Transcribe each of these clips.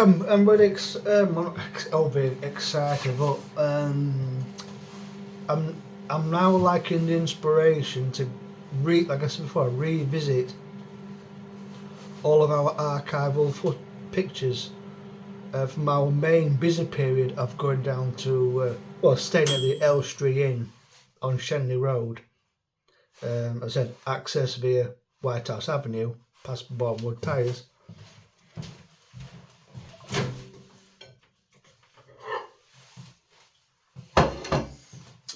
I'm really overly excited, but I'm now liking the inspiration to like I said before, revisit all of our archival pictures from our main busy period of going down to staying at the Elstree Inn on Shenley Road. As I said, access via White House Avenue past Borehamwood Tyres.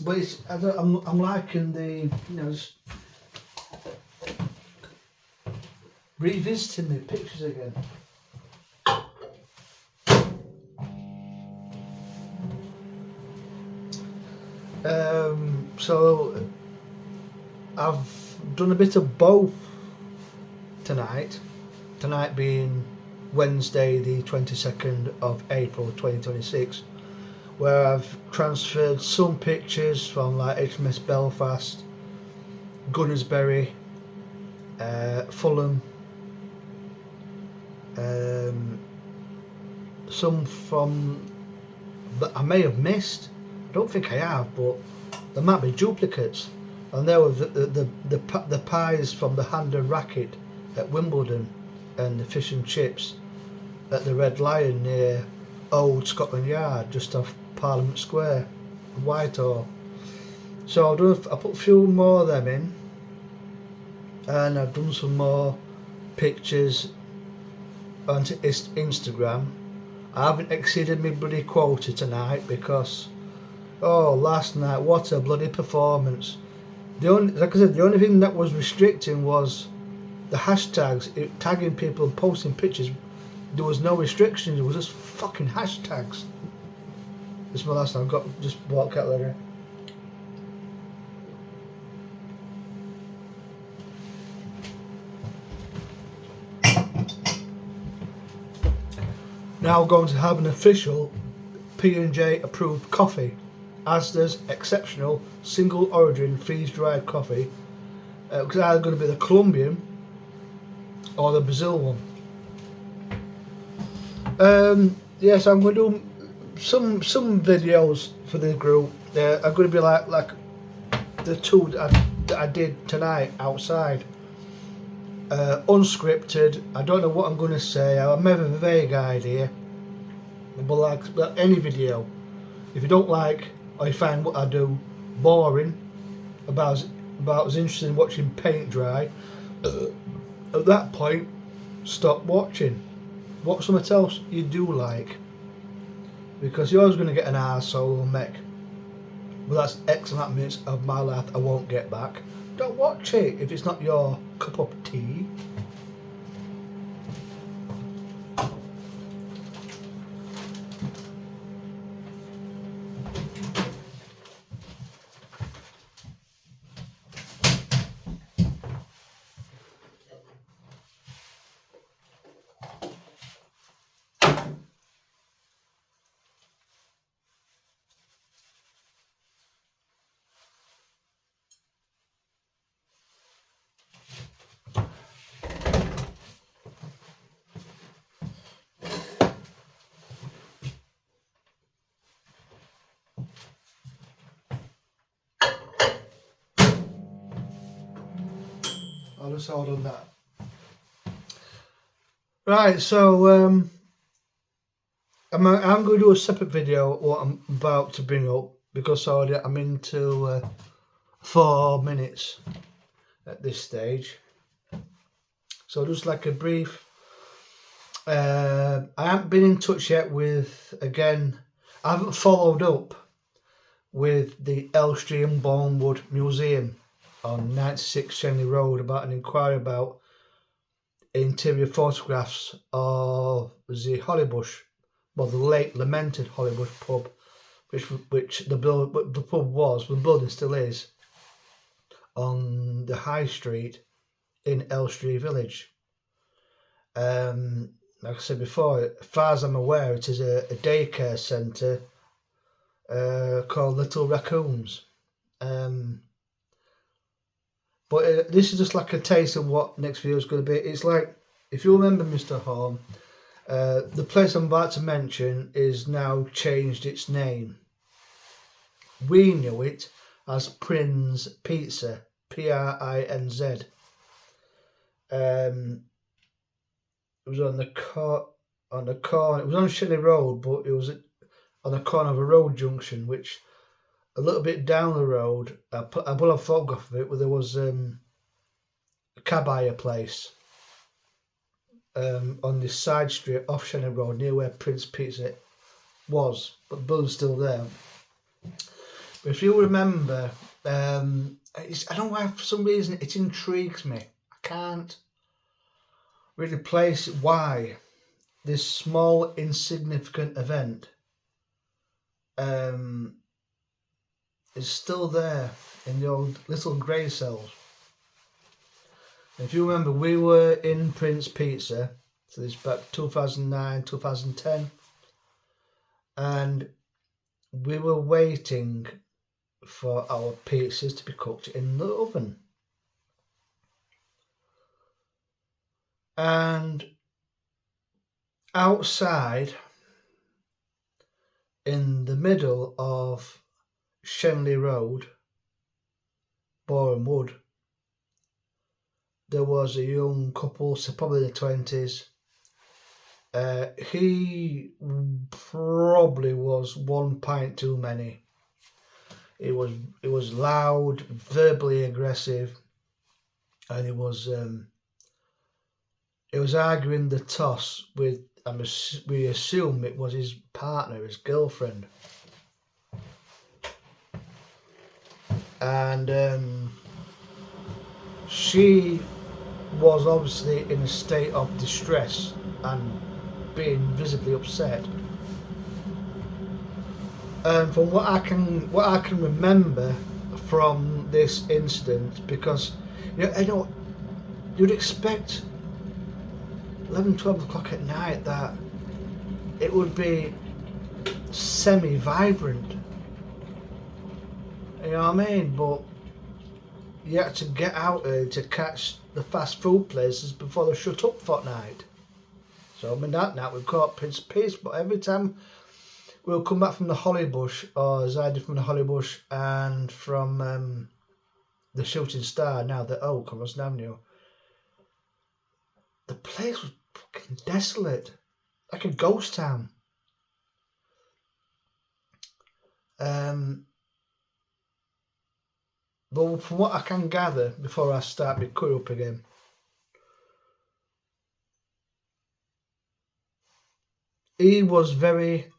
But I'm liking the, just revisiting the pictures again. So I've done a bit of both tonight being Wednesday the 22nd of April 2026, where I've transferred some pictures from like HMS Belfast, Gunnersbury, Fulham, some from that I may have missed. I don't think I have, but there might be duplicates. And there were the pies from the Hand and Racket at Wimbledon, and the fish and chips at the Red Lion near Old Scotland Yard, just off Parliament Square, Whitehall. So I put a few more of them in, and I've done some more pictures onto Instagram. I haven't exceeded my bloody quota tonight because last night, what a bloody performance. Like I said, the only thing that was restricting was the hashtags, tagging people and posting pictures. There was no restrictions, it was just fucking hashtags. This is my last time. I've got just walk out there. Now going to have an official P&J approved coffee. Asda's exceptional single origin freeze dried coffee, because it's either going to be the Colombian or the Brazil one. Yes, I'm going to do some videos for the group. I'm going to be like the two that I did tonight outside. Unscripted. I don't know what I'm going to say. I may have a vague idea, but like any video, if you don't like or you find what I do boring, about as interested in watching paint dry, at that point stop watching. Watch something else you do like, because you're always going to get an arsehole and make, well, that's X amount of minutes of my life I won't get back. Don't watch it if it's not your cup of tea. I'll just hold on that. Right, so I'm going to do a separate video what I'm about to bring up, because already I'm into 4 minutes at this stage. So just like a brief, I haven't been in touch yet with, again, I haven't followed up with the Elstree and Borehamwood Museum on 96 Shenley Road about an inquiry about interior photographs of the Hollybush, well, the late lamented Hollybush pub, which the pub was, the building still is, on the High Street in Elstree Village. Like I said before, as far as I'm aware, it is a daycare centre called Little Raccoons. But this is just like a taste of what next video is going to be. It's like, if you remember Mr. Horn, The place I'm about to mention is now changed its name. We knew it as Prinz Pizza, Prinz. It was on the corner. It was on Shelley Road, but it was on the corner of a road junction, which a little bit down the road. I put a photograph of it where there was a cab hire place on this side street off Shelley Road near where Prinz Pizza was, but the building's still there. But if you remember, I don't know why for some reason it intrigues me. I can't really place why this small insignificant event is still there in the old little grey cells. If you remember, we were in Prinz Pizza, so this is back 2009, 2010, and we were waiting for our pizzas to be cooked in the oven. And outside, in the middle of Shenley Road, Borehamwood, there was a young couple, so probably in the 20s. He probably was 1 pint too many. It was loud, verbally aggressive, and it was arguing the toss with, we assume it was his partner, his girlfriend. And she was obviously in a state of distress and being visibly upset. And from what I can remember from this incident, because you'd expect 11, 12 o'clock at night that it would be semi-vibrant. You know what I mean? But you had to get out early to catch the fast food places before they shut up for night. So that night we caught Prinz Pizza, but every time we'll come back from the Hollybush, or as I did from the Hollybush and from the Shooting Star, now the Oak on Ruston Avenue, the place was fucking desolate, like a ghost town. But from what I can gather, before I start my cut up again, he was very,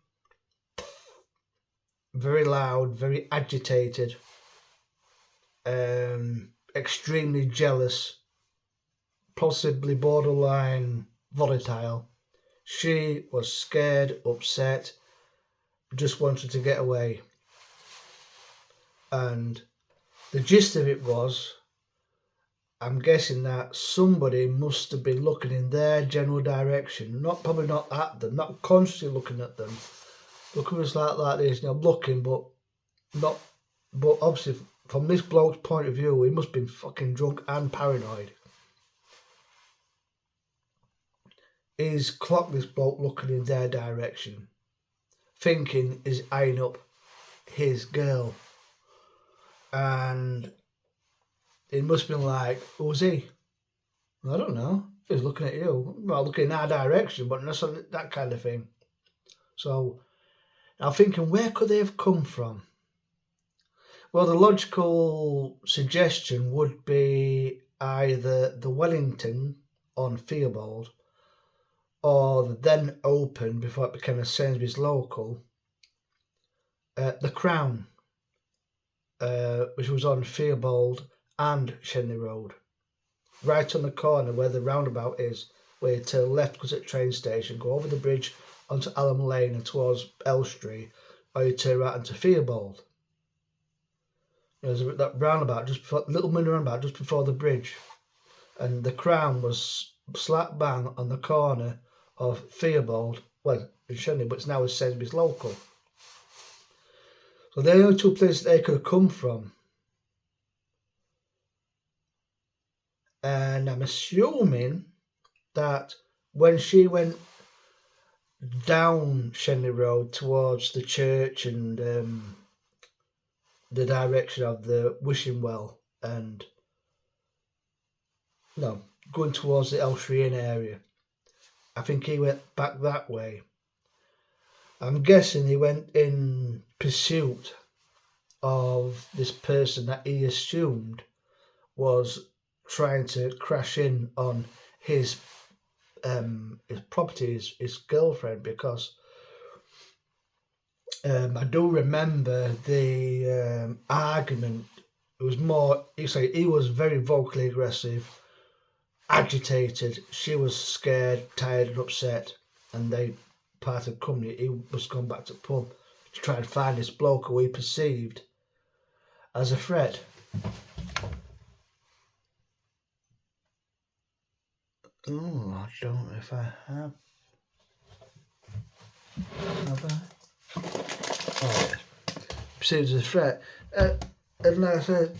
very loud, very agitated, extremely jealous, possibly borderline volatile. She was scared, upset, just wanted to get away. And the gist of it was, I'm guessing that somebody must have been looking in their general direction, probably not at them, not consciously looking at them, looking just like this, looking, but obviously from this bloke's point of view, he must have been fucking drunk and paranoid. He's clocked this bloke looking in their direction, thinking he's eyeing up his girl. And it must have been like, who's he? I don't know. He's looking at you. Well, looking in our direction, but not that kind of thing. So I'm thinking, where could they have come from? Well, the logical suggestion would be either the Wellington on Theobald, or the then open, before it became a Sainsbury's local, the Crown, which was on Theobald and Shenley Road, right on the corner where the roundabout is, where you turn left because at the train station, go over the bridge onto Allam Lane and towards Elstree, or you turn right onto Theobald. There's that roundabout, little mini roundabout just before the bridge, and the Crown was slap bang on the corner of Theobald, well, in Shenley, but it's now a Sainsbury's local. So they're the only two places they could have come from. And I'm assuming that when she went down Shenley Road towards the church and the direction of the wishing well, and no, going towards the Elstree Inn area. I think he went back that way. I'm guessing he went in pursuit of this person that he assumed was trying to crash in on his property, his girlfriend, because I do remember the argument. It was more, he was very vocally aggressive, agitated. She was scared, tired, and upset, and they parted company. He was going back to the pub to try and find this bloke who he perceived as a threat. Oh, I don't know if I have. Have I? Oh, yes. Perceived as a threat. And like I said,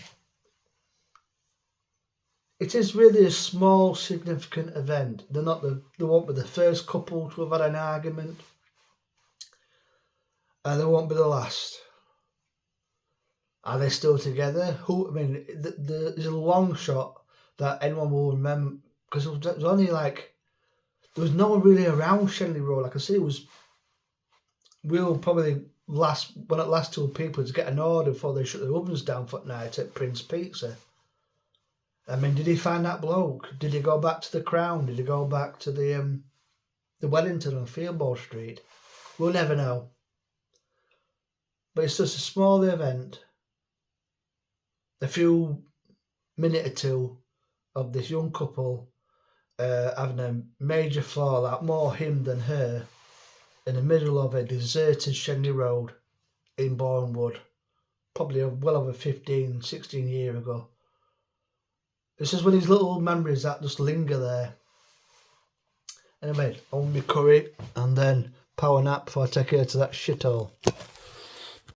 it is really a small, significant event. They won't be the first couple to have had an argument, and they won't be the last. Are they still together? There's a long shot that anyone will remember, because there was only there was no one really around Shenley Road. Like I said, we'll probably last two people to get an order before they shut the ovens down for night at Prinz Pizza. I mean, did he find that bloke? Did he go back to the Crown? Did he go back to the Wellington on Fieldball Street? We'll never know. But it's just a small event. A few minute or two of this young couple having a major fallout, more him than her, in the middle of a deserted Shenley Road in Borehamwood, probably well over 15, 16 years ago. It's just one of these little memories that just linger there. Anyway, on my curry and then power nap before I take her to that shithole.